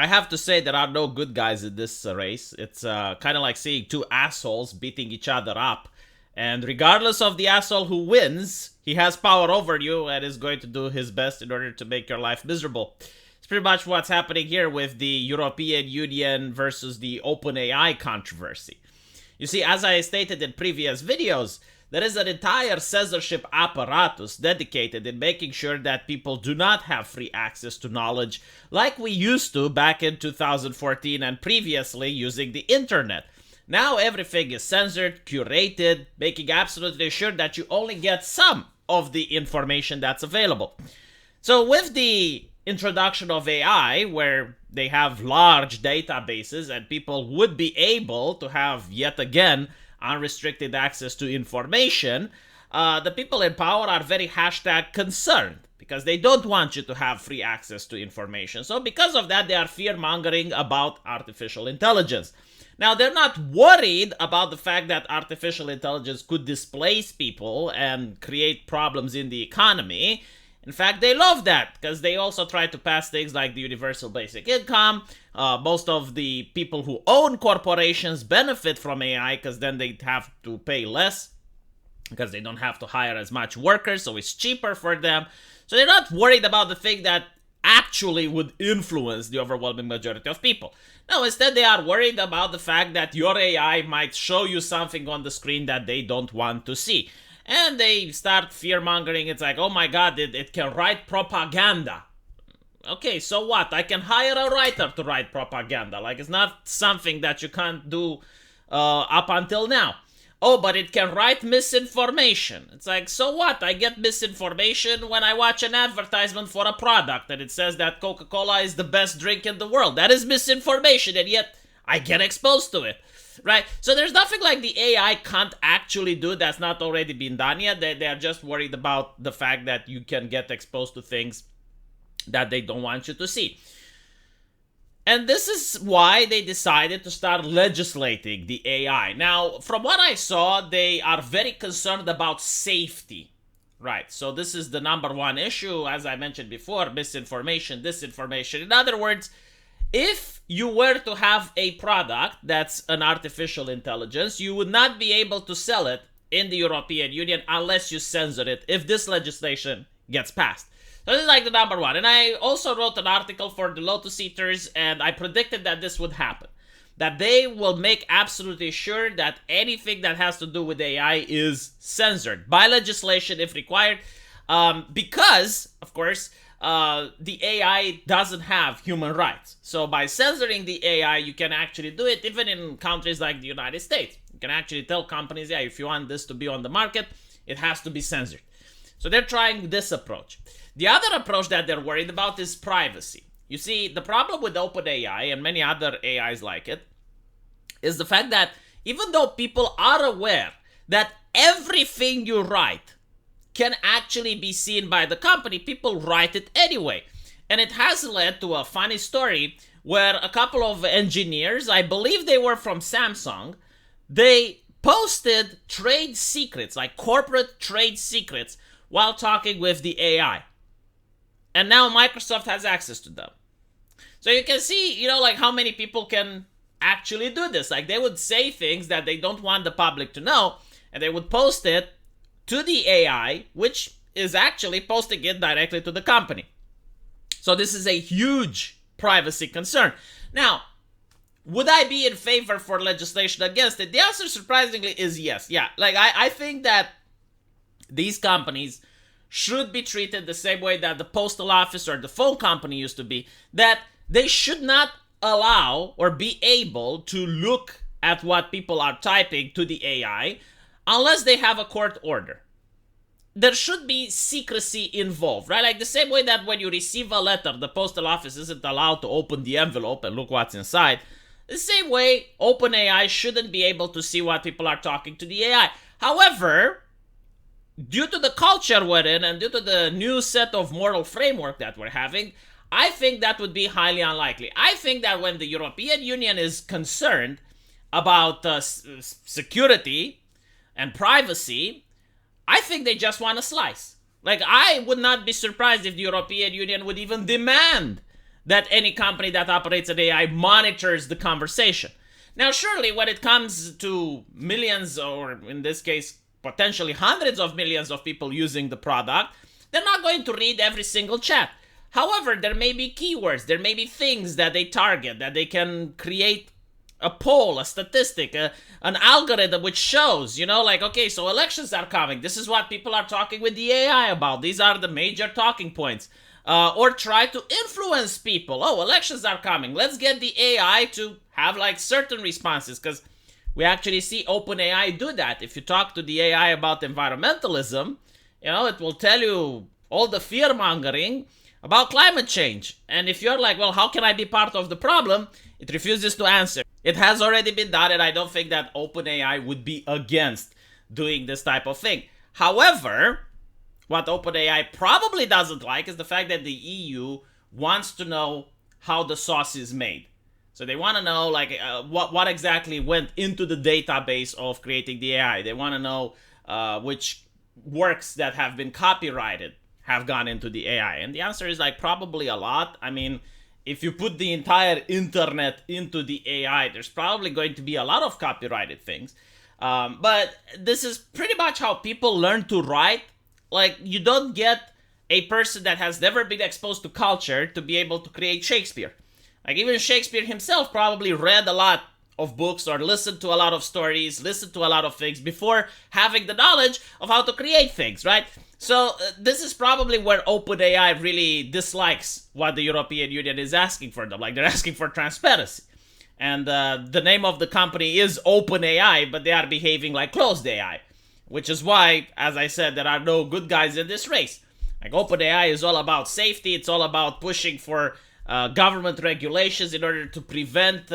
I have to say there are no good guys in this race. It's kind of like seeing two assholes beating each other up. And regardless of the asshole who wins, he has power over you and is going to do his best in order to make your life miserable. It's pretty much what's happening here with the European Union versus the OpenAI controversy. You see, as I stated in previous videos, there is an entire censorship apparatus dedicated in making sure that people do not have free access to knowledge like we used to back in 2014 and previously using the internet. Now everything is censored, curated, making absolutely sure that you only get some of the information that's available. So with the introduction of AI, where they have large databases and people would be able to have, yet again, unrestricted access to information, the people in power are very hashtag concerned because they don't want you to have free access to information. So because of that, they are fear-mongering about artificial intelligence. Now, they're not worried about the fact that artificial intelligence could displace people and create problems in the economy. In fact, they love that because they also try to pass things like the universal basic income. Most of the people who own corporations benefit from AI because then they have to pay less because they don't have to hire as much workers, so it's cheaper for them. So they're not worried about the thing that actually would influence the overwhelming majority of people. No, instead they are worried about the fact that your AI might show you something on the screen that they don't want to see. And they start fear-mongering. It's like, oh my god, it can write propaganda. Okay, so what? I can hire a writer to write propaganda. Like, it's not something that you can't do up until now. Oh, but it can write misinformation. It's like, so what? I get misinformation when I watch an advertisement for a product and it says that Coca-Cola is the best drink in the world. That is misinformation, and yet I get exposed to it. Right? So there's nothing like the AI can't actually do that's not already been done yet. They're just worried about the fact that you can get exposed to things that they don't want you to see. And this is why they decided to start legislating the AI. Now, from what I saw, they are very concerned about safety. Right, so this is the number one issue, as I mentioned before, misinformation, disinformation. In other words, if you were to have a product that's an artificial intelligence, you would not be able to sell it in the European Union unless you censor it if this legislation gets passed. So this is like the number one. And I also wrote an article for the Lotus Eaters, and I predicted that this would happen. That they will make absolutely sure that anything that has to do with AI is censored by legislation if required. Because, of course, the AI doesn't have human rights. So by censoring the AI, you can actually do it even in countries like the United States. You can actually tell companies, yeah, if you want this to be on the market, it has to be censored. So they're trying this approach. The other approach that they're worried about is privacy. You see, the problem with OpenAI and many other AIs like it is the fact that even though people are aware that everything you write can actually be seen by the company, people write it anyway. And it has led to a funny story where a couple of engineers, I believe they were from Samsung, they posted trade secrets, like corporate trade secrets, while talking with the AI. And now Microsoft has access to them. So you can see, like how many people can actually do this. Like they would say things that they don't want the public to know, and they would post it to the AI, which is actually posting it directly to the company. So this is a huge privacy concern. Now, would I be in favor for legislation against it? The answer, surprisingly, is yes. Yeah, like I think that these companies should be treated the same way that the postal office or the phone company used to be, that they should not allow or be able to look at what people are typing to the AI unless they have a court order. There should be secrecy involved, right? Like the same way that when you receive a letter, the postal office isn't allowed to open the envelope and look what's inside. The same way, OpenAI shouldn't be able to see what people are talking to the AI. However, due to the culture we're in and due to the new set of moral framework that we're having, I think that would be highly unlikely. I think that when the European Union is concerned about security and privacy, I think they just want a slice. Like, I would not be surprised if the European Union would even demand that any company that operates an AI monitors the conversation. Now, surely when it comes to millions, or in this case, potentially hundreds of millions of people using the product, they're not going to read every single chat. However, there may be keywords, there may be things that they target, that they can create a poll, a statistic, an algorithm which shows, like, okay, so elections are coming. This is what people are talking with the AI about. These are the major talking points. Or try to influence people. Oh, elections are coming. Let's get the AI to have like certain responses, because we actually see OpenAI do that. If you talk to the AI about environmentalism, it will tell you all the fear mongering about climate change. And if you're like, well, how can I be part of the problem? It refuses to answer. It has already been done, and I don't think that OpenAI would be against doing this type of thing. However, what OpenAI probably doesn't like is the fact that the EU wants to know how the sauce is made. So they want to know like what exactly went into the database of creating the AI. They want to know which works that have been copyrighted have gone into the AI. And the answer is like probably a lot. I mean, if you put the entire internet into the AI, there's probably going to be a lot of copyrighted things. But this is pretty much how people learn to write. Like, you don't get a person that has never been exposed to culture to be able to create Shakespeare. Like, even Shakespeare himself probably read a lot of books or listened to a lot of stories, listened to a lot of things before having the knowledge of how to create things, right? So this is probably where OpenAI really dislikes what the European Union is asking for them. Like, they're asking for transparency. And the name of the company is OpenAI, but they are behaving like closed AI. Which is why, as I said, there are no good guys in this race. Like, OpenAI is all about safety. It's all about pushing for government regulations in order to prevent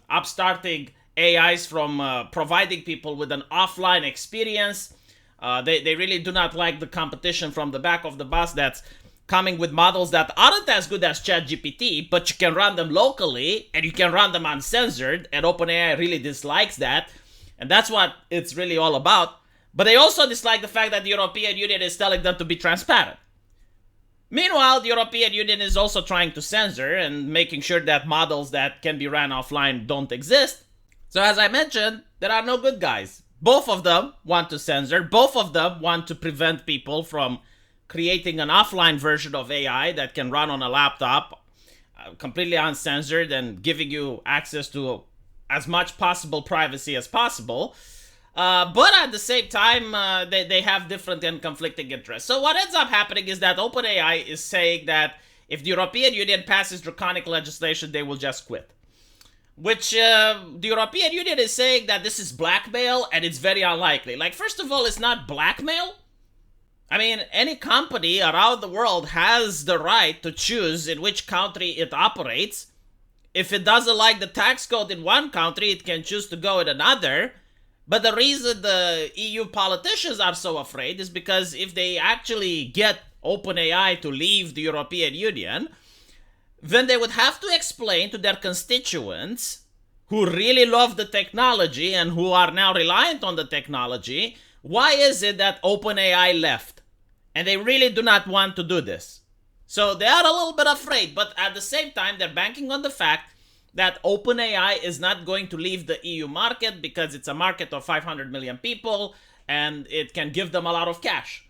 upstarting AIs from providing people with an offline experience. They really do not like the competition from the back of the bus that's coming with models that aren't as good as ChatGPT, but you can run them locally and you can run them uncensored. And OpenAI really dislikes that. And that's what it's really all about. But they also dislike the fact that the European Union is telling them to be transparent. Meanwhile, the European Union is also trying to censor and making sure that models that can be ran offline don't exist. So as I mentioned, there are no good guys. Both of them want to censor. Both of them want to prevent people from creating an offline version of AI that can run on a laptop, completely uncensored and giving you access to as much possible privacy as possible. But at the same time, they have different and conflicting interests. So what ends up happening is that OpenAI is saying that if the European Union passes draconic legislation, they will just quit. Which the European Union is saying that this is blackmail, and it's very unlikely. Like, first of all, it's not blackmail. I mean, any company around the world has the right to choose in which country it operates. If it doesn't like the tax code in one country, it can choose to go in another. But the reason the EU politicians are so afraid is because if they actually get OpenAI to leave the European Union, then they would have to explain to their constituents who really love the technology and who are now reliant on the technology, why is it that OpenAI left? And they really do not want to do this. So they are a little bit afraid, but at the same time, they're banking on the fact that OpenAI is not going to leave the EU market because it's a market of 500 million people and it can give them a lot of cash.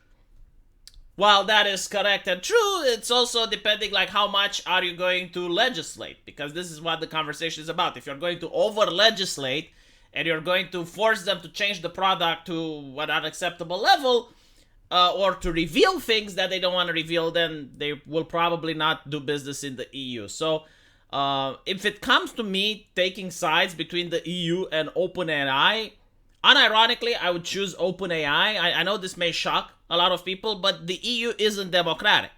While that is correct and true, it's also depending like how much are you going to legislate, because this is what the conversation is about. If you're going to over legislate and you're going to force them to change the product to an unacceptable level, or to reveal things that they don't want to reveal, then they will probably not do business in the EU. So if it comes to me taking sides between the EU and OpenAI, unironically, I would choose OpenAI. I know this may shock a lot of people, but the EU isn't democratic.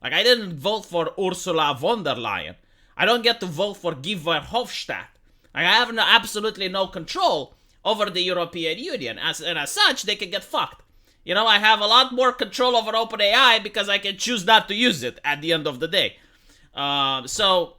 Like, I didn't vote for Ursula von der Leyen. I don't get to vote for Guy Verhofstadt. Like, I have absolutely no control over the European Union. And as such, they can get fucked. You know, I have a lot more control over OpenAI because I can choose not to use it at the end of the day. So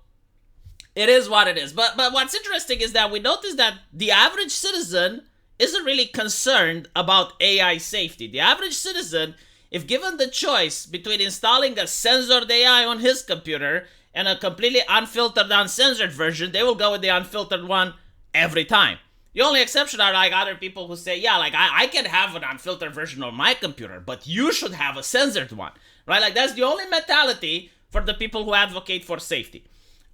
it is what it is. But what's interesting is that we notice that the average citizen isn't really concerned about AI safety. The average citizen, if given the choice between installing a censored AI on his computer and a completely unfiltered, uncensored version, they will go with the unfiltered one every time. The only exception are like other people who say, yeah, like I can have an unfiltered version on my computer, but you should have a censored one, right? Like that's the only mentality for the people who advocate for safety.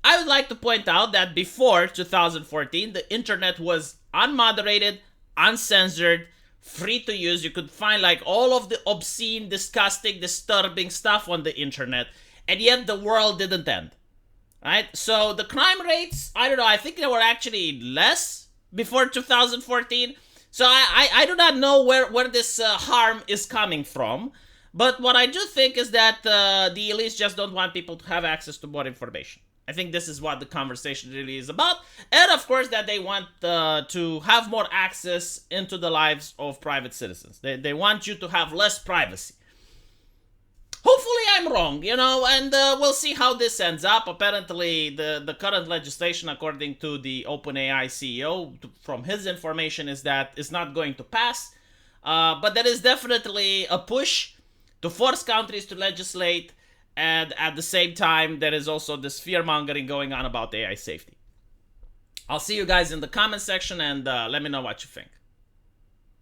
I would like to point out that before 2014, the internet was unmoderated, uncensored, free to use. You could find like all of the obscene, disgusting, disturbing stuff on the internet, and yet the world didn't end, right? So the crime rates, I don't know, I think they were actually less before 2014. So I do not know where this harm is coming from. But what I do think is that the elites just don't want people to have access to more information. I think this is what the conversation really is about. And of course that they want to have more access into the lives of private citizens. They want you to have less privacy. Hopefully I'm wrong, and we'll see how this ends up. Apparently the current legislation, according to the OpenAI CEO, from his information, is that it's not going to pass. But there is definitely a push to force countries to legislate. And at the same time, there is also this fear-mongering going on about AI safety. I'll see you guys in the comment section, and let me know what you think.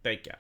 Take care.